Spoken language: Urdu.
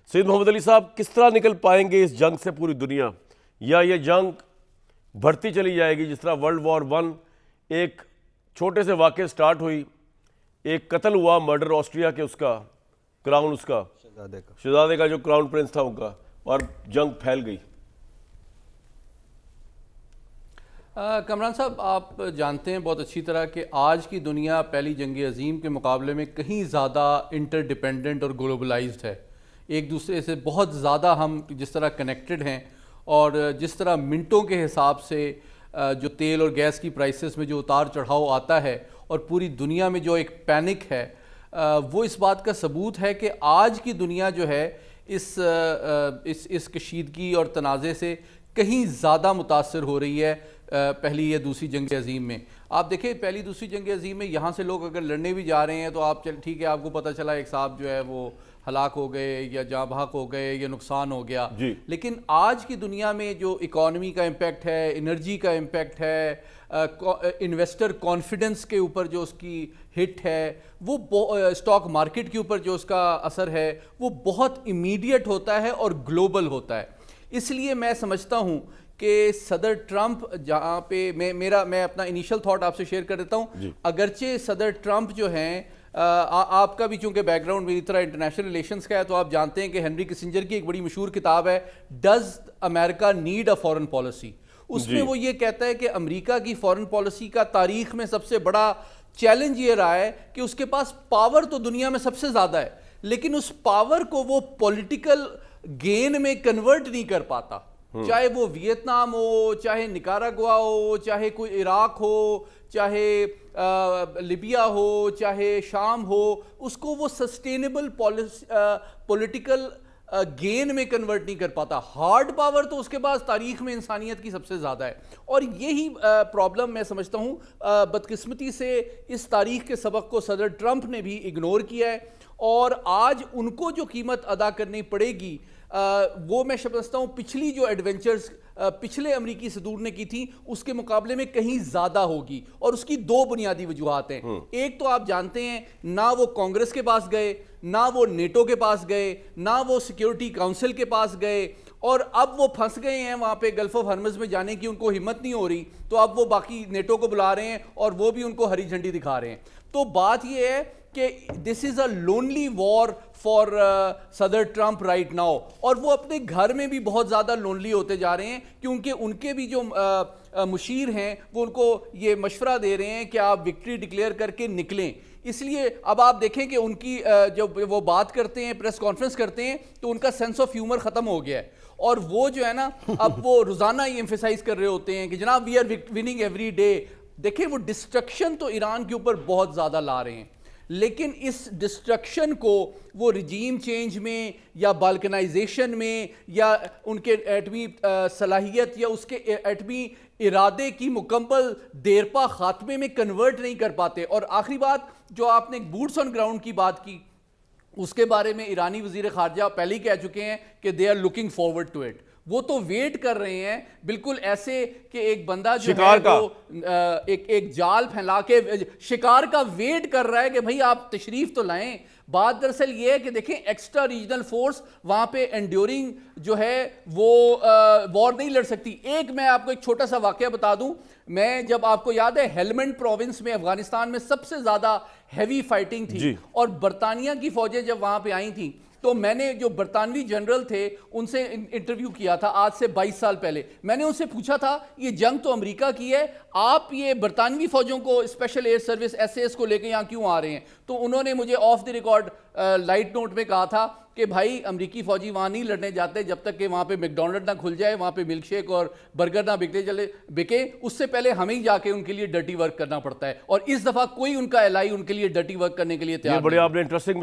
سید محمد علی صاحب، کس طرح نکل پائیں گے اس جنگ سے پوری دنیا، یا یہ جنگ بڑھتی چلی جائے گی؟ جس طرح ورلڈ وار 1 ایک چھوٹے سے واقعے سٹارٹ ہوئی، ایک قتل ہوا، مرڈر آسٹریا کے اس کا کراؤن، اس کا شہزادے کا جو کراؤن پرنس تھا ان کا، اور جنگ پھیل گئی۔ کامران صاحب، آپ جانتے ہیں بہت اچھی طرح کہ آج کی دنیا پہلی جنگ عظیم کے مقابلے میں کہیں زیادہ انٹر ڈیپینڈنٹ اور گلوبلائزڈ ہے۔ ایک دوسرے سے بہت زیادہ ہم جس طرح کنیکٹڈ ہیں، اور جس طرح منٹوں کے حساب سے جو تیل اور گیس کی پرائسز میں جو اتار چڑھاؤ آتا ہے، اور پوری دنیا میں جو ایک پینک ہے، وہ اس بات کا ثبوت ہے کہ آج کی دنیا جو ہے اس کشیدگی اور تنازع سے کہیں زیادہ متاثر ہو رہی ہے پہلی یا دوسری جنگ عظیم میں۔ آپ دیکھیں پہلی دوسری جنگ عظیم میں یہاں سے لوگ اگر لڑنے بھی جا رہے ہیں تو آپ ٹھیک ہے، آپ کو پتہ چلا ایک صاحب جو ہے وہ ہلاک ہو گئے یا جاں بحق ہو گئے یا نقصان ہو گیا، لیکن آج کی دنیا میں جو اکانومی کا امپیکٹ ہے، انرجی کا امپیکٹ ہے، انویسٹر کانفیڈنس کے اوپر جو اس کی ہٹ ہے، وہ اسٹاک مارکیٹ کے اوپر جو اس کا اثر ہے، وہ بہت امیڈیٹ ہوتا ہے اور گلوبل ہوتا ہے۔ اس لیے میں سمجھتا ہوں کہ صدر ٹرمپ، جہاں پہ میں اپنا انیشل تھاٹ آپ سے شیئر کر دیتا ہوں، اگرچہ صدر ٹرمپ جو ہیں، آپ کا بھی چونکہ بیک گراؤنڈ میری طرح انٹرنیشنل ریلیشنز کا ہے، تو آپ جانتے ہیں کہ ہنری کسنجر کی ایک بڑی مشہور کتاب ہے does America need a foreign policy. اس میں وہ یہ کہتا ہے کہ امریکہ کی فارن پالیسی کا تاریخ میں سب سے بڑا چیلنج یہ رہا ہے کہ اس کے پاس پاور تو دنیا میں سب سے زیادہ ہے، لیکن اس پاور کو وہ پولیٹیکل گین میں کنورٹ نہیں کر پاتا، چاہے وہ ویتنام ہو، چاہے نکاراگوا ہو، چاہے کوئی عراق ہو، چاہے لیبیا ہو، چاہے شام ہو، اس کو وہ سسٹینیبل پولیٹیکل گین میں کنورٹ نہیں کر پاتا۔ ہارڈ پاور تو اس کے پاس تاریخ میں انسانیت کی سب سے زیادہ ہے، اور یہی پرابلم میں سمجھتا ہوں بدقسمتی سے اس تاریخ کے سبق کو صدر ٹرمپ نے بھی اگنور کیا ہے، اور آج ان کو جو قیمت ادا کرنی پڑے گی وہ میں سمجھتا ہوں پچھلی جو ایڈونچرز پچھلے امریکی صدور نے کی تھی اس کے مقابلے میں کہیں زیادہ ہوگی، اور اس کی دو بنیادی وجوہات ہیں۔ ایک تو آپ جانتے ہیں، نہ وہ کانگریس کے پاس گئے، نہ وہ نیٹو کے پاس گئے، نہ وہ سیکیورٹی کاؤنسل کے پاس گئے، اور اب وہ پھنس گئے ہیں وہاں پہ گلف آف ہرمز میں جانے کی ان کو ہمت نہیں ہو رہی، تو اب وہ باقی نیٹو کو بلا رہے ہیں اور وہ بھی ان کو ہری جھنڈی دکھا رہے ہیں۔ تو بات یہ ہے کہ دس از اے لونلی وار فار صدر ٹرمپ رائٹ ناؤ، اور وہ اپنے گھر میں بھی بہت زیادہ لونلی ہوتے جا رہے ہیں، کیونکہ ان کے بھی جو مشیر ہیں وہ ان کو یہ مشورہ دے رہے ہیں کہ آپ وکٹری ڈکلیئر کر کے نکلیں۔ اس لیے اب آپ دیکھیں کہ ان کی جب وہ بات کرتے ہیں، پریس کانفرنس کرتے ہیں، تو ان کا سینس آف ہیومر ختم ہو گیا ہے، اور وہ جو ہے نا اب وہ روزانہ یہ ایمفیسائز کر رہے ہوتے ہیں کہ جناب we are winning every day. دیکھیں وہ ڈسٹرکشن تو ایران کے اوپر بہت زیادہ لا رہے ہیں، لیکن اس ڈسٹرکشن کو وہ رجیم چینج میں یا بالکنائزیشن میں یا ان کے ایٹمی صلاحیت یا اس کے ایٹمی ارادے کی مکمل دیرپا خاتمے میں کنورٹ نہیں کر پاتے۔ اور آخری بات جو آپ نے بوٹس آن گراؤنڈ کی بات کی، اس کے بارے میں ایرانی وزیر خارجہ پہلے ہی کہہ چکے ہیں کہ they are looking forward to it. وہ تو ویٹ کر رہے ہیں بالکل ایسے کہ ایک بندہ جو ہے وہ ایک جال پھیلا کے شکار کا ویٹ کر رہا ہے کہ بھئی آپ تشریف تو لائیں۔ بات دراصل یہ ہے کہ دیکھیں ایکسٹرا ریجنل فورس وہاں پہ انڈیورنگ جو ہے وہ وار نہیں لڑ سکتی۔ ایک میں آپ کو ایک چھوٹا سا واقعہ بتا دوں، میں جب آپ کو یاد ہے ہیلمنڈ پروونس میں افغانستان میں سب سے زیادہ ہیوی فائٹنگ تھی، اور برطانیہ کی فوجیں جب وہاں پہ آئی تھیں، تو میں نے جو برطانوی جنرل تھے ان سے انٹرویو کیا تھا آج سے 22 سال پہلے۔ میں نے ان سے پوچھا تھا یہ جنگ تو امریکہ کی ہے، آپ یہ برطانوی فوجوں کو اسپیشل ایئر سروس SAS کو لے کے یہاں کیوں آ رہے ہیں؟ تو انہوں نے مجھے off the record light note میں کہا تھا کہ بھائی امریکی فوجی وہاں نہیں لڑنے جاتے جب تک کہ وہاں پہ میک ڈونلڈ نہ کھل جائے، وہاں پہ ملک شیک اور برگر نہ بکے، اس سے پہلے ہمیں ہی جا کے ان کے لیے ڈرٹی ورک کرنا پڑتا ہے، اور اس دفعہ کوئی ان کا الائی ان کے لیے ڈرٹی ورک کرنے کے لیے تیار نہیں۔ یہ بڑے آپ نے انٹرسٹنگ